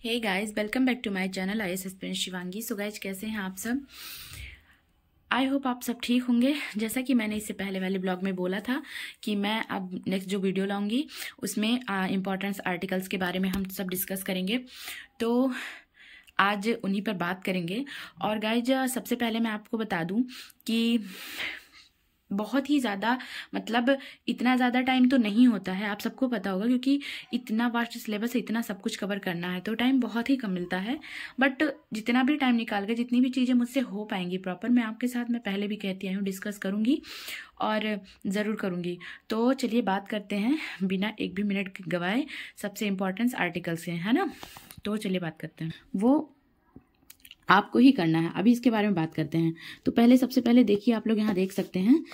Hey guys, welcome back to my channel IAS aspirant Shivangi. So guys, कैसे हैं आप सब? आई होप आप सब ठीक होंगे। जैसा कि मैंने इससे पहले वाले ब्लॉग में बोला था कि मैं अब नेक्स्ट जो वीडियो लाऊंगी उसमें इम्पोर्टेंस आर्टिकल्स के बारे में हम सब डिस्कस करेंगे। तो आज उन्हीं पर बात करेंगे। और गाइज, सबसे पहले मैं आपको बता दूं कि बहुत ही ज़्यादा मतलब इतना ज़्यादा टाइम तो नहीं होता है, आप सबको पता होगा, क्योंकि इतना वास्ट सिलेबस है, इतना सब कुछ कवर करना है तो टाइम बहुत ही कम मिलता है। बट जितना भी टाइम निकाल के जितनी भी चीज़ें मुझसे हो पाएंगी प्रॉपर, मैं आपके साथ मैं पहले भी कहती आई हूँ डिस्कस करूँगी और ज़रूर करूँगी। तो चलिए बात करते हैं बिना एक भी मिनट गवाए सबसे इम्पोर्टेंस आर्टिकल्स हैं, है ना। तो चलिए बात करते हैं, वो आपको ही करना है। अभी इसके बारे में बात करते हैं। तो पहले सबसे पहले देखिए, आप लोग यहाँ देख सकते हैं,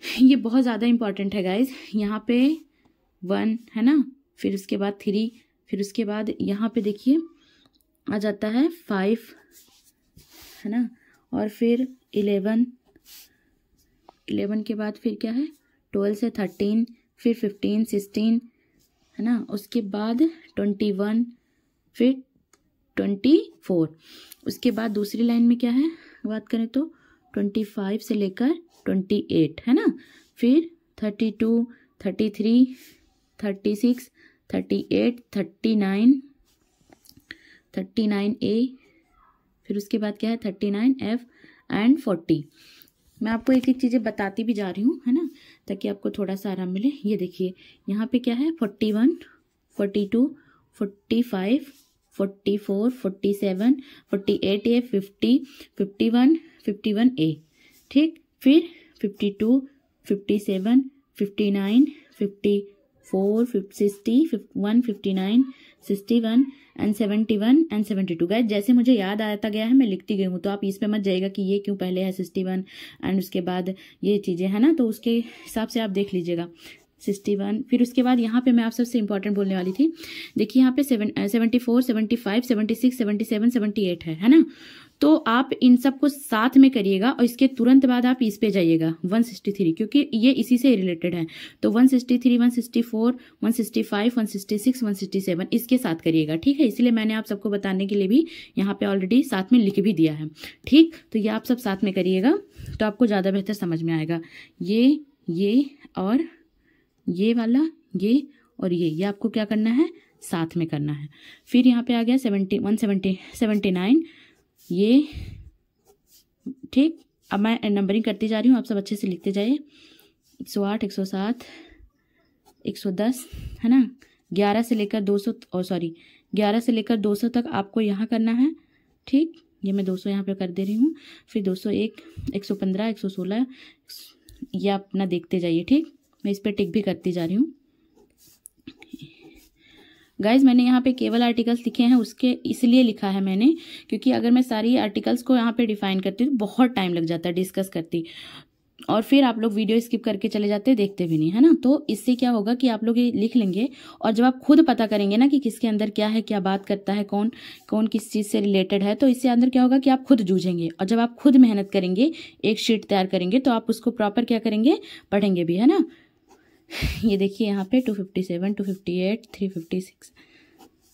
ये बहुत ज़्यादा इंपॉर्टेंट है गाइज। यहाँ पे 1 है ना, फिर उसके बाद 3, फिर उसके बाद यहाँ पे देखिए आ जाता है 5 है ना, और फिर 11 के बाद फिर क्या है 12 से 13, फिर 15 16 है ना, उसके बाद 21, फिर 24। उसके बाद दूसरी लाइन में क्या है बात करें तो 25 से लेकर 28 है ना, फिर 32 33 36 38 39 ए, फिर उसके बाद क्या है 39 एफ एंड 40। मैं आपको एक एक चीज़ें बताती भी जा रही हूँ, है ना, ताकि आपको थोड़ा सा आराम मिले। ये देखिए यहाँ पे क्या है 41 42 45 44 47 48 ए, 50 51 51 ए, ठीक। फिर 52 57 59 54 60 51 59 61 एंड 71 एंड 72। गाइस, जैसे मुझे याद आता गया है मैं लिखती गई हूँ, तो आप इस पे मत जाइएगा कि ये क्यों पहले है 61 एंड उसके बाद ये चीज़ें है ना, तो उसके हिसाब से आप देख लीजिएगा 61। फिर उसके बाद यहाँ पे मैं आप सबसे इंपॉर्टेंट बोलने वाली थी। देखिए यहाँ पे 74 75 76 77 78 है ना। तो आप इन सब को साथ में करिएगा और इसके तुरंत बाद आप इस पे जाइएगा 163, क्योंकि ये इसी से रिलेटेड है। तो 163 164 165 166 167 इसके साथ करिएगा, ठीक है। इसलिए मैंने आप सबको बताने के लिए भी यहाँ पे ऑलरेडी साथ में लिख भी दिया है, ठीक। तो ये आप सब साथ में करिएगा तो आपको ज़्यादा बेहतर समझ में आएगा। ये और ये वाला, ये और ये आपको क्या करना है साथ में करना है। फिर यहाँ पे आ गया 79 ये, ठीक। अब मैं नंबरिंग करती जा रही हूँ, आप सब अच्छे से लिखते जाइए। 108 107 110 है ना, 11 से लेकर 200 तक आपको यहाँ करना है, ठीक। ये मैं 200 यहाँ पे कर दे रही हूँ। फिर 201 115 116 ये अपना देखते जाइए, ठीक। मैं इस पर टिक भी करती जा रही हूँ। गाइज, मैंने यहाँ पे केवल आर्टिकल्स लिखे हैं, उसके इसलिए लिखा है मैंने, क्योंकि अगर मैं सारी आर्टिकल्स को यहाँ पे डिफाइन करती तो बहुत टाइम लग जाता है डिस्कस करती, और फिर आप लोग वीडियो स्किप करके चले जाते, देखते भी नहीं, है ना। तो इससे क्या होगा कि आप लोग ये लिख लेंगे, और जब आप खुद पता करेंगे ना कि किसके अंदर क्या है, क्या बात करता है, कौन कौन किस चीज़ से रिलेटेड है, तो इससे अंदर क्या होगा कि आप खुद जूझेंगे। और जब आप खुद मेहनत करेंगे, एक शीट तैयार करेंगे, तो आप उसको प्रॉपर क्या करेंगे, पढ़ेंगे भी, है ना। ये देखिए यहाँ पे 257 258 356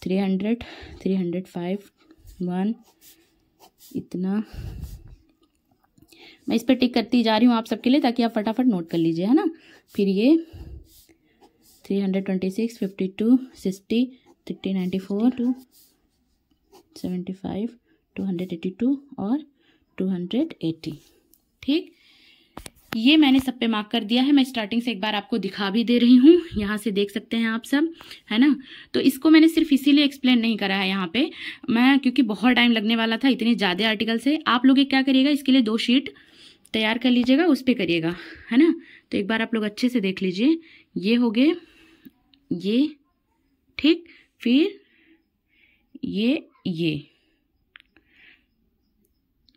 300 305 1 इतना मैं इस पर टिक करती जा रही हूँ आप सबके लिए, ताकि आप फटाफट नोट कर लीजिए, है ना। फिर ये 326 52 60 30 94 275 282 और 280, ठीक। ये मैंने सब पे मार्क कर दिया है। मैं स्टार्टिंग से एक बार आपको दिखा भी दे रही हूँ, यहाँ से देख सकते हैं आप सब, है ना। तो इसको मैंने सिर्फ इसीलिए एक्सप्लेन नहीं करा है यहाँ पे मैं, क्योंकि बहुत टाइम लगने वाला था, इतने ज़्यादा आर्टिकल से। आप लोग क्या करिएगा, इसके लिए 2 शीट तैयार कर लीजिएगा, उस पर करिएगा, है ना। तो एक बार आप लोग अच्छे से देख लीजिए, ये हो गए ये, ठीक। फिर ये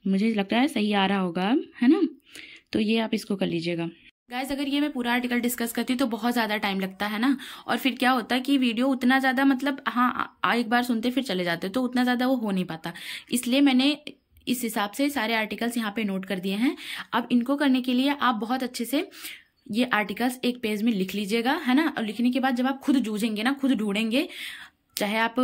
मुझे लगता है सही आ रहा होगा, है ना। तो ये आप इसको कर लीजिएगा। गाइज, अगर ये मैं पूरा आर्टिकल डिस्कस करती हूँ तो बहुत ज़्यादा टाइम लगता है ना, और फिर क्या होता है कि वीडियो उतना ज़्यादा मतलब एक बार सुनते फिर चले जाते, तो उतना ज़्यादा वो हो नहीं पाता। इसलिए मैंने इस हिसाब से सारे आर्टिकल्स यहाँ पे नोट कर दिए हैं। अब इनको करने के लिए आप बहुत अच्छे से ये आर्टिकल्स एक पेज में लिख लीजिएगा, है ना। और लिखने के बाद जब आप खुद जूझेंगे ना, खुद ढूंढेंगे, चाहे आप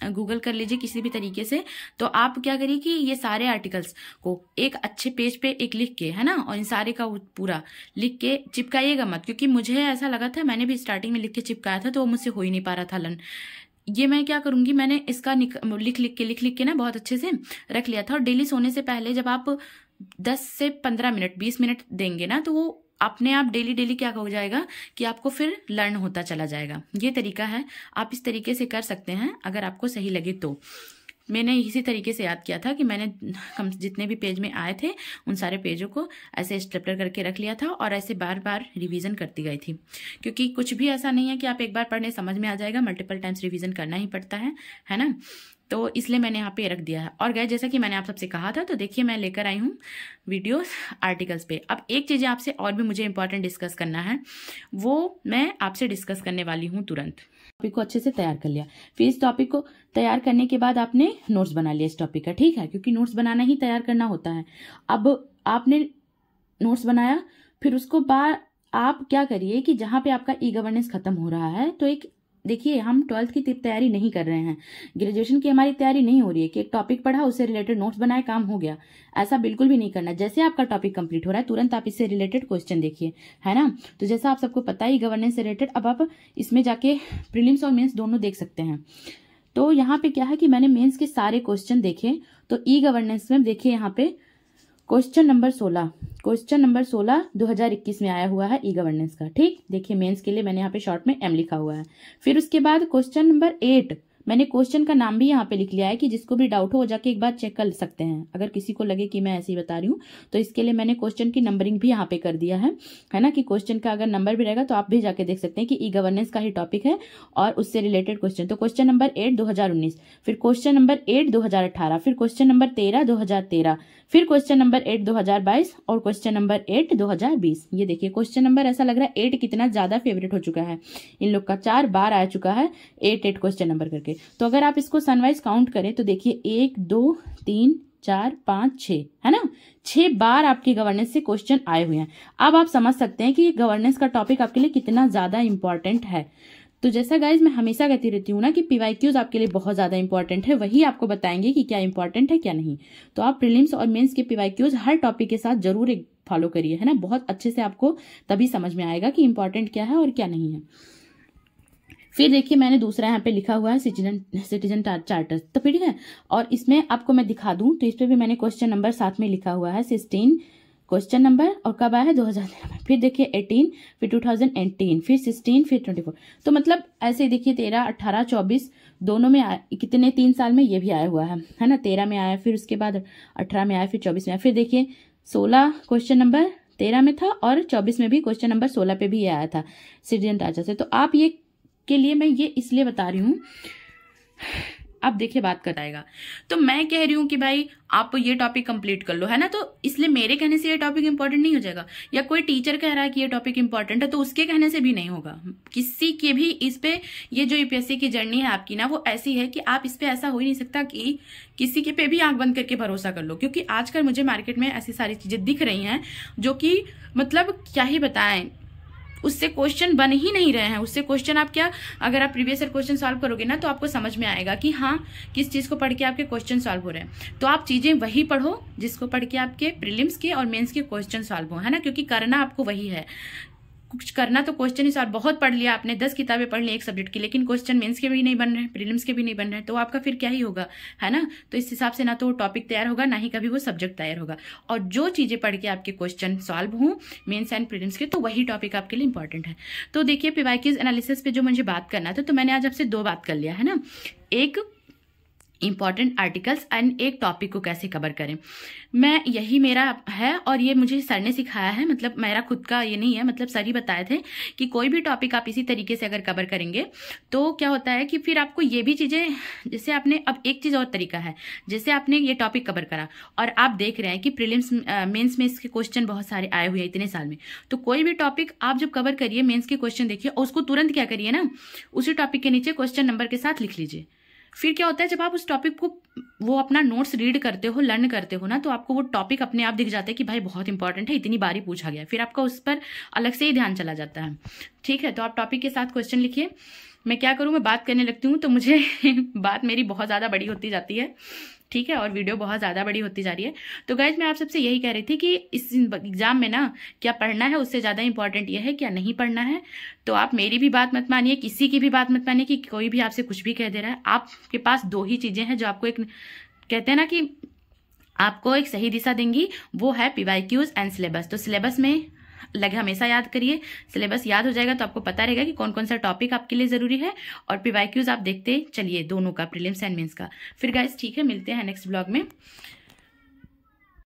गूगल कर लीजिए किसी भी तरीके से। तो आप क्या करिए कि ये सारे आर्टिकल्स को एक अच्छे पेज पे एक लिख के, है ना, और इन सारे का पूरा लिख के चिपकाइएगा मत, क्योंकि मुझे ऐसा लगा था, मैंने भी स्टार्टिंग में लिख के चिपकाया था तो वो मुझसे हो ही नहीं पा रहा था लर्न। ये मैं क्या करूंगी, मैंने इसका लिख के ना बहुत अच्छे से रख लिया था। और डेली सोने से पहले जब आप 10 से 15 मिनट 20 मिनट देंगे ना, तो वो अपने आप डेली डेली क्या हो जाएगा कि आपको फिर लर्न होता चला जाएगा। ये तरीका है, आप इस तरीके से कर सकते हैं अगर आपको सही लगे तो। मैंने इसी तरीके से याद किया था कि मैंने जितने भी पेज में आए थे उन सारे पेजों को ऐसे स्टेपलर करके रख लिया था और ऐसे बार बार रिवीजन करती गई थी, क्योंकि कुछ भी ऐसा नहीं है कि आप एक बार पढ़ने समझ में आ जाएगा, मल्टीपल टाइम्स रिवीजन करना ही पड़ता है ना। तो इसलिए मैंने यहाँ पे रख दिया है। और गाइस, जैसा कि मैंने आप सबसे कहा था, तो देखिए मैं लेकर आई हूँ वीडियोस आर्टिकल्स पे। अब एक चीज़ आपसे और भी मुझे इंपॉर्टेंट डिस्कस करना है, वो मैं आपसे डिस्कस करने वाली हूँ तुरंत। टॉपिक को अच्छे से तैयार कर लिया, फिर इस टॉपिक को तैयार करने के बाद आपने नोट्स बना लिया इस टॉपिक का, ठीक है, क्योंकि नोट्स बनाना ही तैयार करना होता है। अब आपने नोट्स बनाया, फिर उसको बाद आप क्या करिए कि जहाँ पे आपका ई गवर्नेंस खत्म हो रहा है, तो एक देखिए हम 12th की तैयारी नहीं कर रहे हैं, ग्रेजुएशन की हमारी तैयारी नहीं हो रही है कि एक टॉपिक पढ़ा उससे रिलेटेड नोट्स बनाए काम हो गया, ऐसा बिल्कुल भी नहीं करना। जैसे आपका टॉपिक कंप्लीट हो रहा है तुरंत आप इससे रिलेटेड क्वेश्चन देखिए, है ना। तो जैसा आप सबको पता है गवर्नेंस से रिलेटेड, अब आप इसमें जाके प्रीलिम्स और मेंस दोनों देख सकते हैं। तो यहाँ पे क्या है कि मैंने मेंस के सारे क्वेश्चन देखे, तो ई गवर्नेंस में देखिए यहाँ पे क्वेश्चन नंबर 16 2021 में आया हुआ है ई गवर्नेंस का, ठीक। देखिए मेंस के लिए मैंने यहाँ पे शॉर्ट में एम लिखा हुआ है। फिर उसके बाद क्वेश्चन नंबर 8, मैंने क्वेश्चन का नाम भी यहाँ पे लिख लिया है कि जिसको भी डाउट हो वो जाके एक बार चेक कर सकते हैं, अगर किसी को लगे कि मैं ऐसे ही बता रही हूँ। तो इसके लिए मैंने क्वेश्चन की नंबरिंग भी यहाँ पे कर दिया है ना, कि क्वेश्चन का अगर नंबर भी रहेगा तो आप भी जाके देख सकते हैं कि ई गवर्नेंस का ही टॉपिक है और उससे रिलेटेड क्वेश्चन। तो क्वेश्चन नंबर 8 2019, फिर क्वेश्चन नंबर 8 2018, फिर क्वेश्चन नंबर 13 2013, फिर क्वेश्चन नंबर 8 2022 और क्वेश्चन नंबर 8 2020। ये देखिए क्वेश्चन नंबर ऐसा लग रहा है 8 कितना ज्यादा फेवरेट हो चुका है इन लोग का, 4 बार आ चुका है 8 क्वेश्चन नंबर करके। तो अगर आप इसको सनवाइज काउंट करें तो देखिए 1 2 3 4 5 6, है ना, 6 बार आपके गवर्नेंस से क्वेश्चन आए हुए हैं। अब आप समझ सकते हैं कि गवर्नेंस का टॉपिक आपके लिए कितना ज्यादा इंपॉर्टेंट है। तो जैसा गाइज मैं हमेशा कहती रहती हूँ ना कि पीवाईक्यूज आपके लिए बहुत ज्यादा इंपॉर्टेंट है, वही आपको बताएंगे कि क्या इंपॉर्टेंट है क्या नहीं। तो आप प्रीलिम्स और मेंस के पीवाईक्यूज हर टॉपिक के साथ जरूर एक फॉलो करिए, है ना, बहुत अच्छे से आपको तभी समझ में आएगा कि इंपॉर्टेंट क्या है और क्या नहीं है। फिर देखिए मैंने दूसरा यहाँ पे लिखा हुआ है सिटीजन चार्टर, तो फिर है, और इसमें आपको मैं दिखा दूं तो इस पे भी मैंने क्वेश्चन नंबर साथ में लिखा हुआ है 16 क्वेश्चन नंबर, और कब आया है 2013 में। फिर देखिए 18, फिर 2018, फिर 16, फिर 24। तो मतलब ऐसे देखिए 13 18 24 दोनों में कितने 3 साल में ये भी आया हुआ है ना। 13 में आया, फिर उसके बाद 18 में आया, फिर 24 में आया, फिर देखिए 16 क्वेश्चन नंबर 13 में था और 24 में भी क्वेश्चन नंबर 16 पे भी ये आया था सिटीजन चार्टर से। तो आप ये के लिए मैं ये इसलिए बता रही हूँ, अब देखिए बात कराएगा। तो मैं कह रही हूँ कि भाई आप ये टॉपिक कंप्लीट कर लो, है ना। तो इसलिए मेरे कहने से ये टॉपिक इंपॉर्टेंट नहीं हो जाएगा, या कोई टीचर कह रहा है कि ये टॉपिक इंपॉर्टेंट है तो उसके कहने से भी नहीं होगा। किसी के भी इस पे, ये जो यूपीएससी की जर्नी है आपकी ना, वो ऐसी है कि आप इस पे ऐसा हो ही नहीं सकता कि किसी के पे भी आंख बंद करके भरोसा कर लो, क्योंकि आजकल मुझे मार्केट में ऐसी सारी चीजें दिख रही हैं जो कि मतलब क्या ही बताएं, उससे क्वेश्चन बन ही नहीं रहे हैं। उससे क्वेश्चन आप क्या, अगर आप प्रीवियस ईयर क्वेश्चन सॉल्व करोगे ना तो आपको समझ में आएगा कि हाँ किस चीज को पढ़ के आपके क्वेश्चन सॉल्व हो रहे हैं। तो आप चीजें वही पढ़ो जिसको पढ़ के आपके प्रीलिम्स के और मेंस के क्वेश्चन सॉल्व हो, है ना, क्योंकि करना आपको वही है। कुछ करना तो क्वेश्चन ही सॉल्व, बहुत पढ़ लिया आपने, 10 किताबें पढ़ ली एक सब्जेक्ट की, लेकिन क्वेश्चन मेंस के भी नहीं बन रहे, प्रीलिम्स के भी नहीं बन रहे, तो आपका फिर क्या ही होगा, है ना। तो इस हिसाब से ना तो वो टॉपिक तैयार होगा, ना ही कभी वो सब्जेक्ट तैयार होगा। और जो चीजें पढ़ के आपके क्वेश्चन सॉल्व हों मेंस एंड प्रीलिम्स के, तो वही टॉपिक आपके लिए इंपॉर्टेंट है। तो देखिए पीवाईक्यूज एनालिसिस पे जो मुझे बात करना था, तो मैंने आज आपसे 2 बात कर लिया, है ना, एक इंपॉर्टेंट आर्टिकल्स एंड एक टॉपिक को कैसे कवर करें। मैं यही मेरा है और ये मुझे सर ने सिखाया है, मतलब मेरा खुद का ये नहीं है, मतलब सर ही बताए थे कि कोई भी टॉपिक आप इसी तरीके से अगर कवर करेंगे तो क्या होता है कि फिर आपको ये भी चीजें, जैसे आपने अब एक चीज और तरीका है, जैसे आपने ये टॉपिक कवर करा और आप देख रहे हैं कि प्रीलिम्स मेंस में इसके क्वेश्चन बहुत सारे आए हुए हैं इतने साल में, तो कोई भी टॉपिक आप जब कवर करिए मेंस के क्वेश्चन देखिए और उसको तुरंत क्या करिए ना, उसी टॉपिक के नीचे क्वेश्चन नंबर के साथ लिख लीजिए। फिर क्या होता है, जब आप उस टॉपिक को वो अपना नोट्स रीड करते हो, लर्न करते हो ना, तो आपको वो टॉपिक अपने आप दिख जाता है कि भाई बहुत इंपॉर्टेंट है, इतनी बार ही पूछा गया, फिर आपका उस पर अलग से ही ध्यान चला जाता है। ठीक है, तो आप टॉपिक के साथ क्वेश्चन लिखिए मैं क्या करूँ, मैं बात करने लगती हूँ तो मुझे बात मेरी बहुत ज़्यादा बड़ी होती जाती है, ठीक है, और वीडियो बहुत ज़्यादा बड़ी होती जा रही है। तो गाइज मैं आप सबसे यही कह रही थी कि इस एग्जाम में ना क्या पढ़ना है उससे ज़्यादा इंपॉर्टेंट ये है क्या नहीं पढ़ना है। तो आप मेरी भी बात मत मानिए, किसी की भी बात मत मानिए कि कोई भी आपसे कुछ भी कह दे रहा है। आपके पास दो ही चीज़ें हैं जो आपको एक कहते हैं ना कि आपको एक सही दिशा देंगी, वो है PYQs एंड सिलेबस। तो सिलेबस में लगे हमेशा याद करिए, सिलेबस याद हो जाएगा तो आपको पता रहेगा कि कौन कौन सा टॉपिक आपके लिए ज़रूरी है, और PYQs आप देखते चलिए दोनों का, प्रीलिम्स एंड मेंस का। फिर गाइस ठीक है, मिलते हैं नेक्स्ट ब्लॉग में।